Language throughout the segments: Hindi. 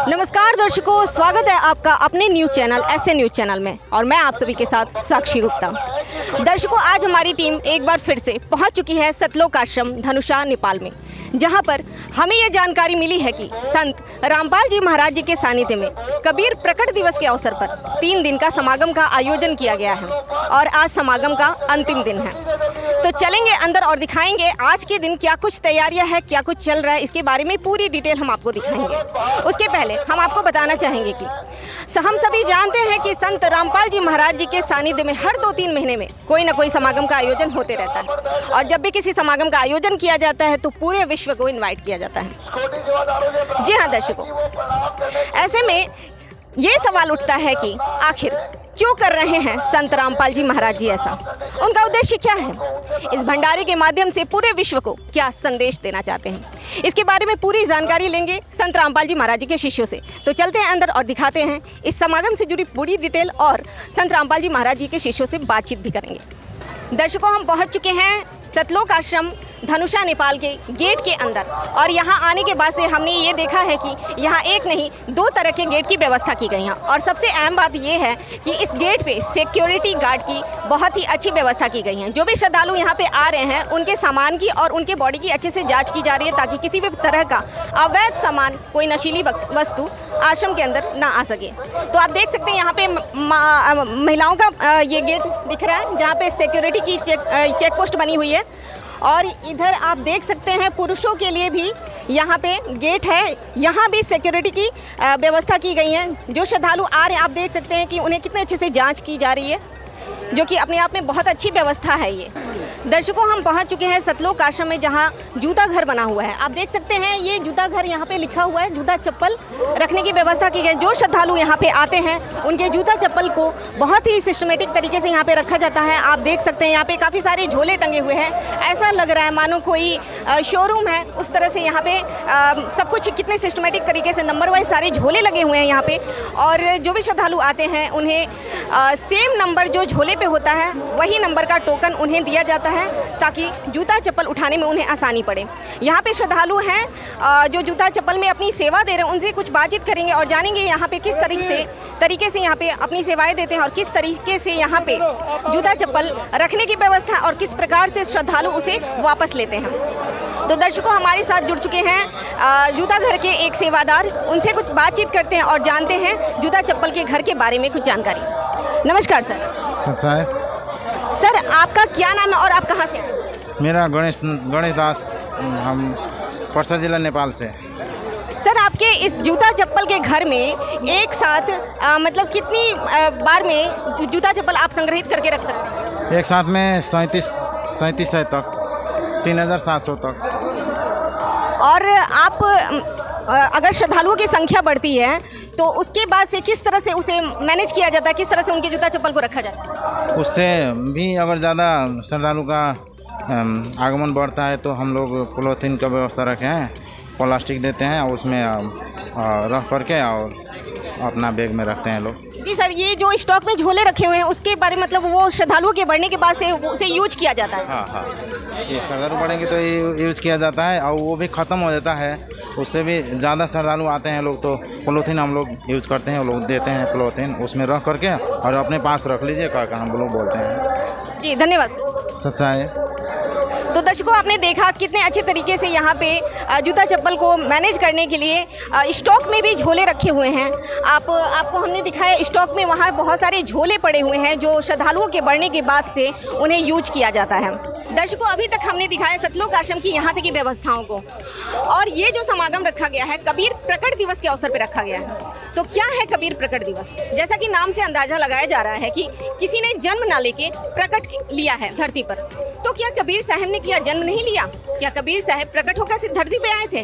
नमस्कार दर्शकों, स्वागत है आपका अपने न्यूज चैनल ऐसे न्यूज चैनल में और मैं आप सभी के साथ साक्षी गुप्ता। दर्शकों, आज हमारी टीम एक बार फिर से पहुंच चुकी है सतलोक आश्रम धनुषा नेपाल में, जहां पर हमें यह जानकारी मिली है कि संत रामपाल जी महाराज जी के सानिध्य में कबीर प्रकट दिवस के अवसर पर 3 दिन का समागम का आयोजन किया गया है और आज समागम का अंतिम दिन है। तो चलेंगे अंदर और दिखाएंगे आज के दिन क्या कुछ तैयारियां है, क्या कुछ चल रहा है, इसके बारे में पूरी डिटेल हम आपको दिखाएंगे। उसके पहले हम आपको बताना चाहेंगे कि हम सभी जानते हैं कि संत रामपाल जी महाराज जी के सानिध्य में हर 2-3 महीने में कोई ना कोई समागम का आयोजन होते रहता है और जब भी किसी समागम का आयोजन किया जाता है तो पूरे विश्व को इन्वाइट किया जाता है। जी हाँ दर्शकों, ऐसे में ये सवाल उठता है कि आखिर क्यों कर रहे हैं संत रामपाल जी महाराज जी ऐसा, उनका उद्देश्य क्या है, इस भंडारे के माध्यम से पूरे विश्व को क्या संदेश देना चाहते हैं, इसके बारे में पूरी जानकारी लेंगे संत रामपाल जी महाराज जी के शिष्यों से। तो चलते हैं अंदर और दिखाते हैं इस समागम से जुड़ी पूरी डिटेल और संत रामपाल जी महाराज जी के शिष्यों से बातचीत भी करेंगे। दर्शकों, हम पहुंच चुके हैं सतलोक आश्रम धनुषा नेपाल के गेट के अंदर और यहाँ आने के बाद से हमने ये देखा है कि यहाँ एक नहीं 2 तरह के गेट की व्यवस्था की गई है और सबसे अहम बात ये है कि इस गेट पे सिक्योरिटी गार्ड की बहुत ही अच्छी व्यवस्था की गई है। जो भी श्रद्धालु यहाँ पे आ रहे हैं उनके सामान की और उनके बॉडी की अच्छे से जाँच की जा रही है ताकि किसी भी तरह का अवैध सामान, कोई नशीली वस्तु आश्रम के अंदर ना आ सके। तो आप देख सकते हैं यहाँ पे महिलाओं का ये गेट दिख रहा है जहाँ पे सिक्योरिटी की चेक पोस्ट बनी हुई है और इधर आप देख सकते हैं पुरुषों के लिए भी यहाँ पे गेट है, यहाँ भी सिक्योरिटी की व्यवस्था की गई है। जो श्रद्धालु आ रहे हैं आप देख सकते हैं कि उन्हें कितने अच्छे से जांच की जा रही है, जो कि अपने आप में बहुत अच्छी व्यवस्था है। ये दर्शकों, हम पहुंच चुके हैं सतलोक आश्रम में जहां जूता घर बना हुआ है। आप देख सकते हैं ये जूता घर, यहाँ पे लिखा हुआ है जूता चप्पल रखने की व्यवस्था की गई। जो श्रद्धालु यहाँ पे आते हैं उनके जूता चप्पल को बहुत ही सिस्टमेटिक तरीके से यहाँ पे रखा जाता है। आप देख सकते हैं यहाँ पे काफ़ी सारे झोले टंगे हुए हैं, ऐसा लग रहा है मानो कोई शोरूम है, उस तरह से यहाँ पे सब कुछ कितने सिस्टमेटिक तरीके से नंबर वाइज सारे झोले लगे हुए हैं यहाँ पे। और जो भी श्रद्धालु आते हैं उन्हें सेम नंबर जो झोले पे होता है वही नंबर का टोकन उन्हें दिया जाता है ताकि जूता चप्पल उठाने में उन्हें आसानी पड़े। यहाँ पे श्रद्धालु हैं जो जूता चप्पल में अपनी सेवा दे रहे हैं, उनसे कुछ बातचीत करेंगे और जानेंगे यहाँ पे किस तरीके से यहाँ पे अपनी सेवाएं देते हैं और किस तरीके से यहाँ पे जूता चप्पल रखने की व्यवस्था और किस प्रकार से श्रद्धालु उसे वापस लेते हैं। तो दर्शकों, हमारे साथ जुड़ चुके हैं जूता घर के एक सेवादार, उनसे कुछ बातचीत करते हैं और जानते हैं जूता चप्पल के घर के बारे में कुछ जानकारी। नमस्कार सर। सर, आपका क्या नाम है और आप कहाँ से हैं? मेरा गणेश दास, हम परसा जिला नेपाल से। सर, आपके इस जूता चप्पल के घर में एक साथ मतलब कितनी बार में जूता चप्पल आप संग्रहित करके रख सकते हैं? एक साथ में 3700 तक, 3700 तक। और आप अगर श्रद्धालुओं की संख्या बढ़ती है तो उसके बाद से किस तरह से उसे मैनेज किया जाता है, किस तरह से उनके जूता चप्पल को रखा जाता है? उससे भी अगर ज़्यादा श्रद्धालु का आगमन बढ़ता है तो हम लोग पॉलीथीन का व्यवस्था रखे हैं, प्लास्टिक देते हैं और उसमें रख करके और अपना बैग में रखते हैं लोग। जी सर, ये जो स्टॉक में झोले रखे हुए हैं उसके बारे में मतलब वो श्रद्धालुओं के बढ़ने के बाद से उसे यूज किया जाता है? हाँ, ये श्रद्धालु बढ़ेंगे तो ये यूज़ किया जाता है और वो भी ख़त्म हो जाता है। उससे भी ज़्यादा श्रद्धालु आते हैं लोग तो पॉलीथीन हम लोग यूज़ करते हैं, लोग देते हैं पॉलीथीन, उसमें रख करके और अपने पास रख लीजिए का हम लोग बोलते हैं। जी धन्यवाद। सच्चा है। तो दर्शकों, आपने देखा कितने अच्छे तरीके से यहाँ पे जूता चप्पल को मैनेज करने के लिए स्टॉक में भी झोले रखे हुए हैं। आपको हमने दिखाया स्टॉक में वहाँ बहुत सारे झोले पड़े हुए हैं जो श्रद्धालुओं के बढ़ने के बाद से उन्हें यूज किया जाता है। दर्शकों, अभी तक हमने दिखाया सतलोक आश्रम की यहाँ तक की व्यवस्थाओं को और ये जो समागम रखा गया है कबीर प्रकट दिवस के अवसर पर रखा गया है। तो क्या है कबीर प्रकट दिवस? जैसा कि नाम से अंदाजा लगाया जा रहा है कि किसी ने जन्म ना लेके प्रकट लिया है धरती पर, तो क्या कबीर साहब ने किया जन्म नहीं लिया? क्या कबीर साहब प्रकट होकर सिर्फ धरती पे आए थे?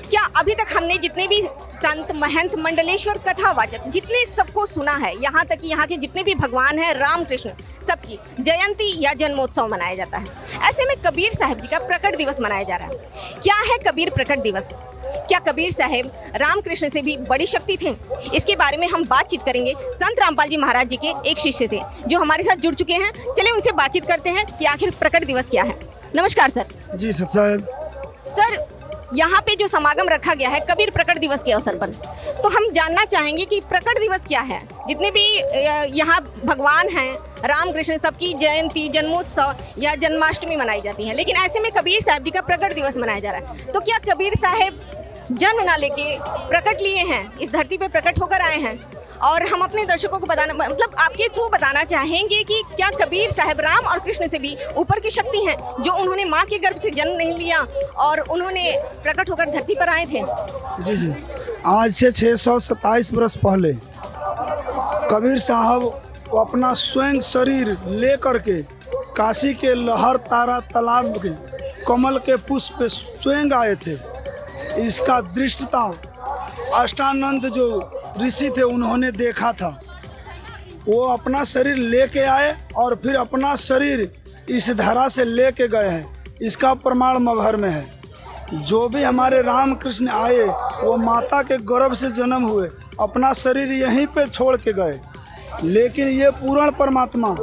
क्या अभी तक हमने जितने भी संत महंत मंडलेश्वर कथावाचक जितने सबको सुना है, यहाँ तक कि यहाँ के जितने भी भगवान हैं रामकृष्ण, सबकी जयंती या जन्मोत्सव मनाया जाता है। ऐसे में कबीर साहब जी का प्रकट दिवस मनाया जा रहा है। क्या है कबीर प्रकट दिवस? क्या कबीर साहब रामकृष्ण से भी बड़ी शक्ति थे? इसके बारे में हम बातचीत करेंगे संत रामपाल जी महाराज जी के एक शिष्य से जो हमारे साथ जुड़ चुके हैं। चलिए उनसे बातचीत करते हैं कि आखिर प्रकट दिवस क्या है। नमस्कार सर। जी सर। सर, यहाँ पे जो समागम रखा गया है कबीर प्रकट दिवस के अवसर पर, तो हम जानना चाहेंगे कि प्रकट दिवस क्या है। जितने भी यहाँ भगवान हैं, राम कृष्ण, सबकी जयंती, जन्मोत्सव या जन्माष्टमी मनाई जाती है, लेकिन ऐसे में कबीर साहब जी का प्रकट दिवस मनाया जा रहा है। तो क्या कबीर साहब जन्म ना लेके प्रकट लिए हैं, इस धरती पे प्रकट होकर आए हैं? और हम अपने दर्शकों को बताना, मतलब आपके थ्रू बताना चाहेंगे कि क्या कबीर साहब राम और कृष्ण से भी ऊपर की शक्ति हैं, जो उन्होंने माँ के गर्भ से जन्म नहीं लिया और उन्होंने प्रकट होकर धरती पर आए थे? जी जी, आज से 627 वर्ष पहले कबीर साहब अपना स्वयं शरीर ले करके काशी के लहर तारा तालाब के कमल के पुष्प पे स्वयं आए थे। इसका दृष्टता अष्टानंद जो ऋषि थे उन्होंने देखा था। वो अपना शरीर लेके आए और फिर अपना शरीर इस धरा से लेके गए हैं। इसका प्रमाण मगहर में है। जो भी हमारे राम कृष्ण आए वो माता के गर्भ से जन्म हुए, अपना शरीर यहीं पे छोड़ के गए। लेकिन ये पूर्ण परमात्मा,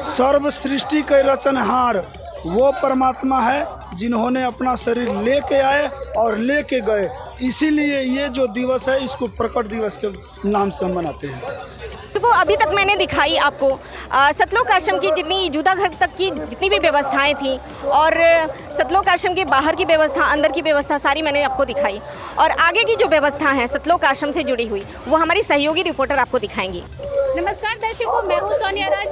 सर्व सृष्टि के रचनहार वो परमात्मा है जिन्होंने अपना शरीर लेके आए और लेके गए। इसीलिए ये जो दिवस है इसको प्रकट दिवस के नाम से हम मनाते हैं। तो अभी तक मैंने दिखाई आपको सतलोक आश्रम की जितनी जुदा घर तक की जितनी भी व्यवस्थाएं थी, और सतलोक आश्रम के बाहर की व्यवस्था, अंदर की व्यवस्था सारी मैंने आपको दिखाई। और आगे की जो व्यवस्था है सतलोक आश्रम से जुड़ी हुई, वो हमारी सहयोगी रिपोर्टर आपको दिखाएंगी। नमस्कार दर्शकों, मैं हूँ सोनिया राज।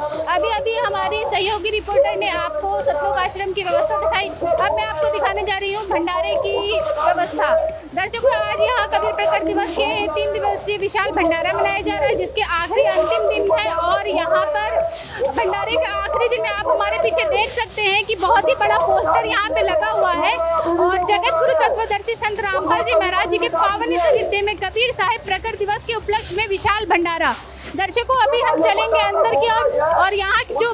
अभी हमारी सहयोगी रिपोर्टर ने आपको सतलोक आश्रम की व्यवस्था दिखाई। अब मैं आपको दिखाने जा रही हूँ भंडारे की व्यवस्था। दर्शकों, आज यहाँ कबीर प्रकट दिवस के 3 दिवसीय विशाल भंडारा मनाया जा रहा है, जिसके आखिरी अंतिम दिन है। और यहाँ पर भंडारे के आखिरी दिन में आप हमारे पीछे देख सकते हैं कि बहुत ही बड़ा पोस्टर यहाँ पे लगा हुआ है। और जगत गुरु तत्वदर्शी संत रामपाल जी महाराज जी के पावन सानिध्य में कबीर साहिब प्रकट दिवस के उपलक्ष्य में विशाल भंडारा। दर्शकों, अभी हम चलेंगे अंदर की ओर और यहाँ जो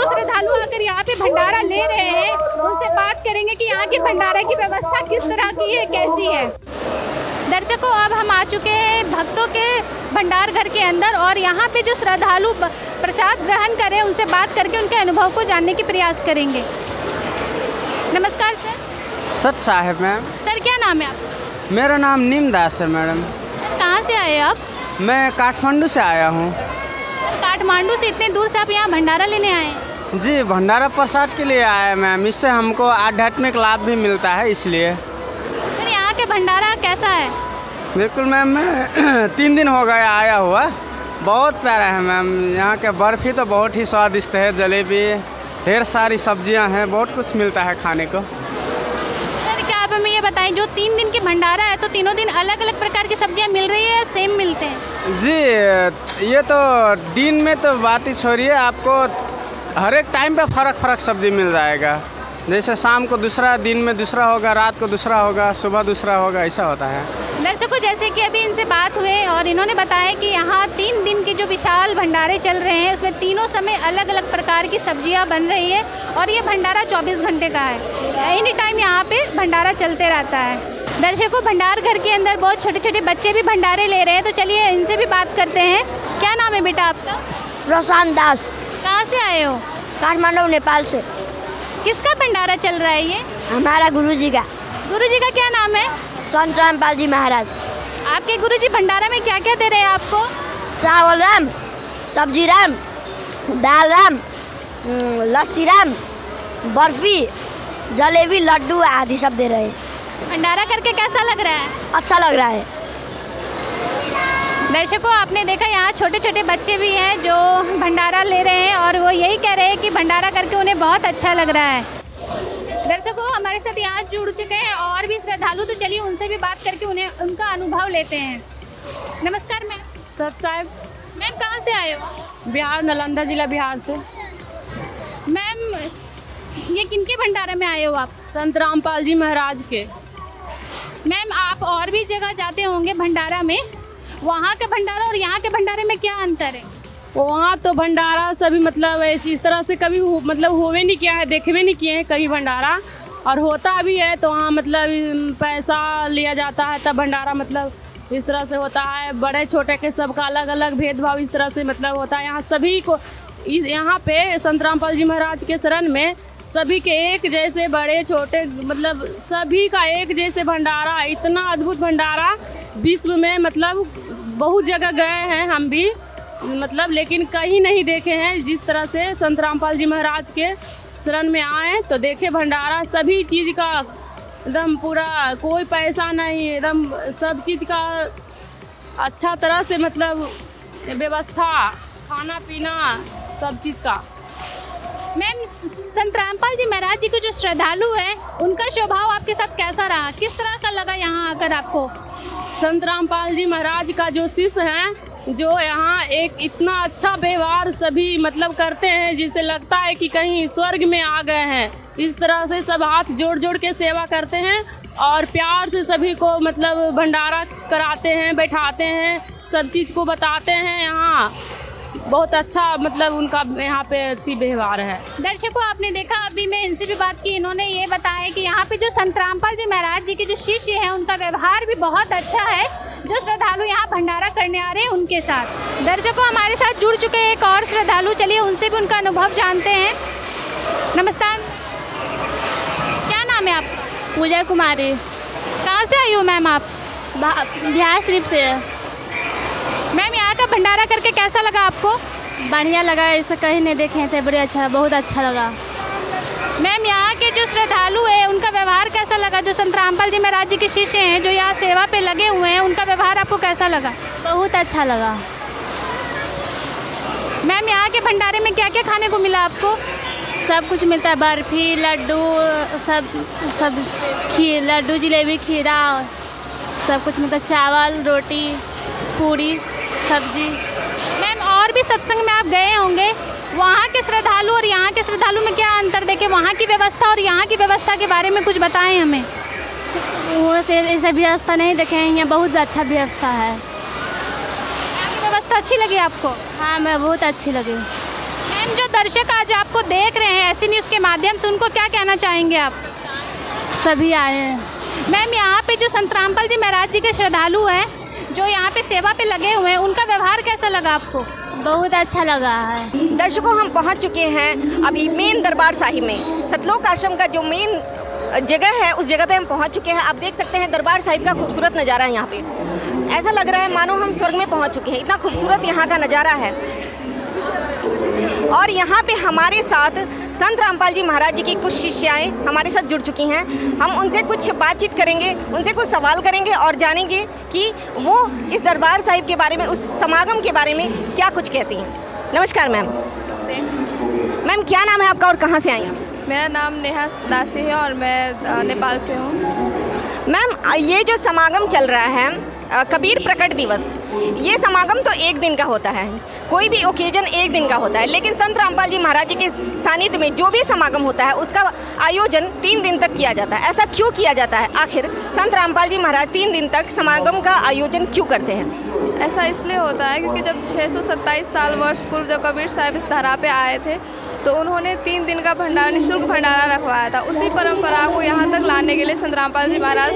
श्रद्धालु आकर यहाँ पे भंडारा ले रहे हैं उनसे बात करेंगे कि यहाँ के भंडारा की व्यवस्था किस तरह की है, कैसी है। दर्शकों, अब हम आ चुके हैं भक्तों के भंडार घर के अंदर और यहाँ पे जो श्रद्धालु प्रसाद ग्रहण कर रहे हैं उनसे बात करके उनके अनुभव को जानने की प्रयास करेंगे। नमस्कार सर। सत साहेब मैम। सर, क्या नाम है आपका? मेरा नाम नीमदास है मैडम। सर, कहाँ से आए आप? मैं काठमांडू से आया हूँ। सर, काठमांडू से इतने दूर से आप यहाँ भंडारा लेने आए हैं? जी, भंडारा प्रसाद के लिए आया मैम। इससे हमको आध्यात्मिक लाभ भी मिलता है, इसलिए। सर, यहाँ के भंडारा कैसा है? बिल्कुल मैम, मैं 3 दिन हो गया आया हुआ। बहुत प्यारा है मैम। यहाँ के बर्फ़ी तो बहुत ही स्वादिष्ट है, जलेबी, ढेर सारी सब्जियाँ हैं, बहुत कुछ मिलता है खाने को। सर, क्या आप हमें ये बताएं, जो 3 दिन की भंडारा है तो तीनों दिन अलग अलग प्रकार की सब्जियाँ मिल रही है या सेम मिलते हैं? जी, ये तो दिन में तो बात ही छोड़िए, आपको हर एक टाइम पे फ़र्क सब्ज़ी मिल जाएगा। जैसे शाम को दूसरा, दिन में दूसरा होगा, रात को दूसरा होगा, सुबह दूसरा होगा, ऐसा होता है। दर्शकों, जैसे कि अभी इनसे बात हुए और इन्होंने बताया कि यहाँ 3 दिन के जो विशाल भंडारे चल रहे हैं उसमें तीनों समय अलग अलग प्रकार की सब्जियाँ बन रही है और ये भंडारा 24 घंटे का है। एनी टाइम यहाँ पे भंडारा चलते रहता है। दर्शकों, भंडार घर के अंदर बहुत छोटे छोटे बच्चे भी भंडारे ले रहे हैं, तो चलिए इनसे भी बात करते हैं। क्या नाम है बेटा आपका? प्रशांत दास। कहाँ से आए हो? काठमांडू, नेपाल से। किसका भंडारा चल रहा है ये? हमारा गुरुजी का। गुरुजी का क्या नाम है? संत रामपाल जी महाराज। आपके गुरुजी भंडारा में क्या क्या दे रहे हैं आपको? चावल राम, सब्जी राम, दाल राम, लस्सी राम, बर्फी, जलेबी, लड्डू आदि सब दे रहे हैं। भंडारा करके कैसा लग रहा है? अच्छा लग रहा है। दर्शकों, आपने देखा यहाँ छोटे छोटे बच्चे भी हैं जो भंडारा ले रहे हैं और वो यही कह रहे हैं कि भंडारा करके उन्हें बहुत अच्छा लग रहा है। दर्शकों, हमारे साथ यहाँ जुड़ चुके हैं और भी श्रद्धालु, तो चलिए उनसे भी बात करके उन्हें उनका अनुभव लेते हैं। नमस्कार मैम। सत साहेब। मैम, कहाँ से आए हो? बिहार, नालंदा जिला बिहार से। मैम, ये किनके भंडारे में आए हो आप? संत रामपाल जी महाराज के। मैम, आप और भी जगह जाते होंगे भंडारा में, वहाँ के भंडारा और यहाँ के भंडारे में क्या अंतर है? वहाँ तो भंडारा सभी मतलब इस तरह से कभी मतलब होवे नहीं किया है, देखवे नहीं किए हैं कभी भंडारा, और होता भी है तो वहाँ मतलब पैसा लिया जाता है, तब भंडारा मतलब इस तरह से होता है। बड़े छोटे के सबका अलग अलग भेदभाव इस तरह से मतलब होता है। यहाँ सभी को यहाँ पे संत रामपाल जी महाराज के शरण में सभी के एक जैसे बड़े छोटे मतलब सभी का एक जैसे भंडारा, इतना अद्भुत भंडारा विश्व में मतलब बहुत जगह गए हैं हम भी मतलब, लेकिन कहीं नहीं देखे हैं जिस तरह से संत रामपाल जी महाराज के शरण में आए तो देखे भंडारा। सभी चीज़ का एकदम पूरा, कोई पैसा नहीं, एकदम सब चीज़ का अच्छा तरह से मतलब व्यवस्था, खाना पीना सब चीज़ का। मैम, संत रामपाल जी महाराज जी के जो श्रद्धालु हैं उनका स्वभाव आपके साथ कैसा रहा, किस तरह का लगा यहाँ आकर आपको? संत रामपाल जी महाराज का जो शिष्य हैं, जो यहाँ एक इतना अच्छा व्यवहार सभी मतलब करते हैं जिससे लगता है कि कहीं स्वर्ग में आ गए हैं। इस तरह से सब हाथ जोड़ जोड़ के सेवा करते हैं और प्यार से सभी को मतलब भंडारा कराते हैं, बैठाते हैं, सब चीज़ को बताते हैं। यहाँ बहुत अच्छा मतलब उनका यहाँ पे व्यवहार है। दर्शकों, आपने देखा अभी मैं इनसे भी बात की, इन्होंने ये बताया कि यहाँ पे जो संत रामपाल जी महाराज जी के जो शिष्य हैं उनका व्यवहार भी बहुत अच्छा है, जो श्रद्धालु यहाँ भंडारा करने आ रहे हैं उनके साथ। दर्शकों, हमारे साथ जुड़ चुके हैं एक और श्रद्धालु, चलिए उनसे भी उनका अनुभव जानते हैं। नमस्कार, क्या नाम है आपका? पूजा कुमारी। कहाँ से आई हो मैम आप? बिहार शरीफ से। मैम, यहाँ का भंडारा करके कैसा लगा आपको? बढ़िया लगा, ऐसा कहीं नहीं देखे थे, बड़े अच्छा, बहुत अच्छा लगा। मैम, यहाँ के जो श्रद्धालु हैं उनका व्यवहार कैसा लगा? जो संत रामपाल जी महाराज जी के शिष्य हैं जो यहाँ सेवा पे लगे हुए हैं, उनका व्यवहार आपको कैसा लगा? बहुत अच्छा लगा। मैम, यहाँ के भंडारे में क्या क्या खाने को मिला आपको? सब कुछ मिलता है, बर्फी, लड्डू, सब खीर, लड्डू, जलेबी, खीरा, सब कुछ मिलता है, चावल, रोटी, पूरी, सब्जी। मैम, और भी सत्संग में आप गए होंगे, वहाँ के श्रद्धालु और यहाँ के श्रद्धालु में क्या अंतर देखे? वहाँ की व्यवस्था और यहाँ की व्यवस्था के बारे में कुछ बताएं हमें। वो ऐसा व्यवस्था नहीं देखे हैं, यहाँ बहुत अच्छा व्यवस्था है। यहाँ की व्यवस्था अच्छी लगी आपको? हाँ, मैं बहुत अच्छी लगी। मैम, जो दर्शक आज आपको देख रहे हैं ऐसी न्यूज़ के माध्यम से, उनको क्या कहना चाहेंगे आप? सभी आए हैं। मैम, यहाँ पे जो संत रामपाल जी महाराज जी के श्रद्धालु हैं जो यहाँ पे सेवा पे लगे हुए हैं, उनका व्यवहार कैसा लगा आपको? बहुत अच्छा लगा है। दर्शकों, हम पहुंच चुके हैं अभी मेन दरबार साहिब में। सतलोक आश्रम का जो मेन जगह है उस जगह पे हम पहुंच चुके हैं। आप देख सकते हैं दरबार साहिब का खूबसूरत नज़ारा है। यहाँ पे ऐसा लग रहा है मानो हम स्वर्ग में पहुंच चुके हैं, इतना खूबसूरत यहाँ का नज़ारा है। और यहाँ पे हमारे साथ संत रामपाल जी महाराज जी की कुछ शिष्याएँ हमारे साथ जुड़ चुकी हैं। हम उनसे कुछ बातचीत करेंगे, उनसे कुछ सवाल करेंगे और जानेंगे कि वो इस दरबार साहिब के बारे में, उस समागम के बारे में क्या कुछ कहती हैं। नमस्कार मैम। मैम, क्या नाम है आपका और कहाँ से आई हैं? मेरा नाम नेहा दासी है और मैं नेपाल से हूँ। मैम, ये जो समागम चल रहा है कबीर प्रकट दिवस, ये समागम तो एक दिन का होता है, कोई भी ओकेजन एक दिन का होता है, लेकिन संत रामपाल जी महाराज जी के सानिध्य में जो भी समागम होता है उसका आयोजन 3 दिन तक किया जाता है। ऐसा क्यों किया जाता है? आखिर संत रामपाल जी महाराज 3 दिन तक समागम का आयोजन क्यों करते हैं? ऐसा इसलिए होता है क्योंकि जब 627 साल वर्ष पूर्व जब कबीर साहब इस धरा पे आए थे तो उन्होंने 3 दिन का भंडारा, निःशुल्क भंडारा रखवाया था। उसी परंपरा को यहाँ तक लाने के लिए संत रामपाल जी महाराज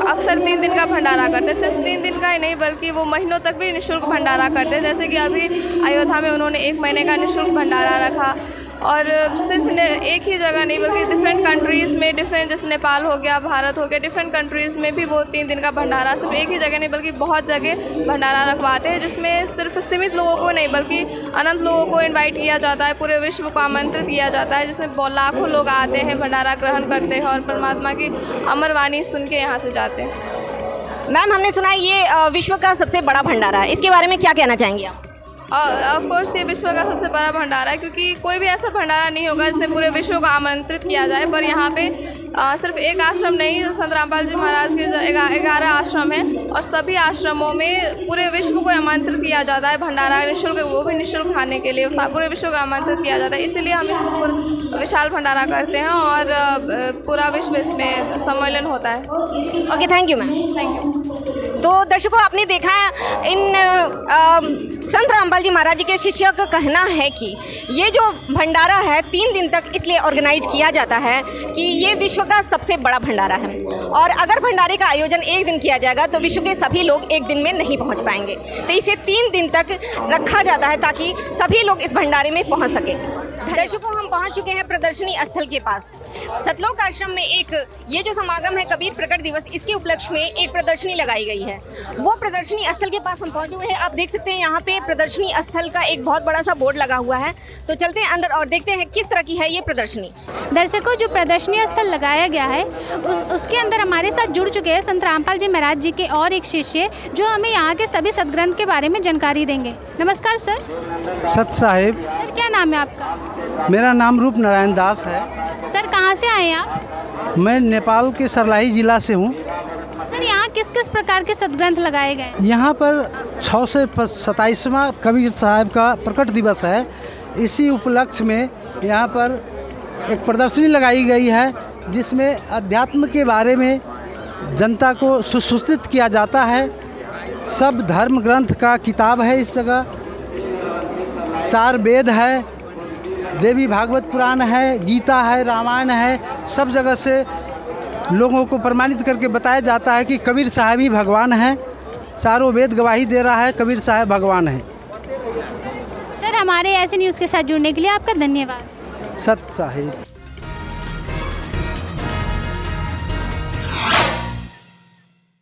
अक्सर 3 दिन का भंडारा करते। सिर्फ 3 दिन का ही नहीं बल्कि वो महीनों तक भी निःशुल्क भंडारा करते। जैसे कि अभी अयोध्या में उन्होंने 1 महीने का निःशुल्क भंडारा रखा और सिर्फ एक ही जगह नहीं बल्कि डिफरेंट कंट्रीज़ में, डिफरेंट जैसे नेपाल हो गया, भारत हो गया, डिफरेंट कंट्रीज़ में भी वो 3 दिन का भंडारा सिर्फ एक ही जगह नहीं बल्कि बहुत जगह भंडारा रखवाते हैं, जिसमें सिर्फ सीमित लोगों को नहीं बल्कि अनंत लोगों को इनवाइट किया जाता है, पूरे विश्व को आमंत्रित किया जाता है, जिसमें लाखों लोग आते हैं, भंडारा ग्रहण करते हैं और परमात्मा की अमर वाणी सुन के यहाँ से जाते हैं। मैम, हमने सुना है ये विश्व का सबसे बड़ा भंडारा है, इसके बारे में क्या कहना चाहेंगे आप? ऑफ कोर्स ये विश्व का सबसे बड़ा भंडारा है क्योंकि कोई भी ऐसा भंडारा नहीं होगा जिसमें पूरे विश्व को आमंत्रित किया जाए। पर यहाँ पे सिर्फ एक आश्रम नहीं, संत रामपाल जी महाराज के 11 आश्रम हैं और सभी आश्रमों में पूरे विश्व को आमंत्रित किया जाता है भंडारा निःशुल्क, वो भी निःशुल्क खाने के लिए पूरे विश्व को आमंत्रित किया जाता है। इसीलिए हम इसको विशाल भंडारा करते हैं और पूरा विश्व इसमें सम्मेलन होता है। Okay, thank you ma'am. Thank you. तो दर्शकों, आपने देखा है इन संत रामपाल जी महाराज जी के शिष्यों का कहना है कि ये जो भंडारा है 3 दिन तक इसलिए ऑर्गेनाइज किया जाता है कि ये विश्व का सबसे बड़ा भंडारा है और अगर भंडारे का आयोजन एक दिन किया जाएगा तो विश्व के सभी लोग एक दिन में नहीं पहुंच पाएंगे, तो इसे 3 दिन तक रखा जाता है ताकि सभी लोग इस भंडारे में पहुंच सकें। दर्शकों, हम पहुंच चुके हैं प्रदर्शनी स्थल के पास। सतलोक आश्रम में एक ये जो समागम है कबीर प्रकट दिवस, इसके उपलक्ष्य में एक प्रदर्शनी लगाई गई है। वो प्रदर्शनी स्थल के पास हम पहुंचे हुए हैं। आप देख सकते हैं यहाँ पे प्रदर्शनी स्थल का एक बहुत बड़ा सा बोर्ड लगा हुआ है। तो चलते हैं अंदर और देखते हैं किस तरह की है ये प्रदर्शनी। दर्शकों, जो प्रदर्शनी स्थल लगाया गया है उसके अंदर हमारे साथ जुड़ चुके हैं संत रामपाल जी महाराज जी के और एक शिष्य, जो हमें यहाँ के सभी सदग्रंथ के बारे में जानकारी देंगे। नमस्कार सर। सत साहिब। सर, क्या नाम है आपका? मेरा नाम रूप नारायण दास है। सर, कहाँ से आए हैं आप? मैं नेपाल के सरलाही जिला से हूँ। सर, यहाँ किस किस प्रकार के सदग्रंथ लगाए गए? यहाँ पर 627वां कबीर साहब का प्रकट दिवस है। इसी उपलक्ष्य में यहाँ पर एक प्रदर्शनी लगाई गई है, जिसमें अध्यात्म के बारे में जनता को सुसूचित किया जाता है। सब धर्म ग्रंथ का किताब है इस जगह। 4 वेद है, देवी भागवत पुराण है, गीता है, रामायण है। सब जगह से लोगों को प्रमाणित करके बताया जाता है कि कबीर साहब ही भगवान हैं। चारों वेद गवाही दे रहा है, कबीर साहब भगवान हैं। सर, हमारे ऐसे न्यूज़ के साथ जुड़ने के लिए आपका धन्यवाद। सत साहिब।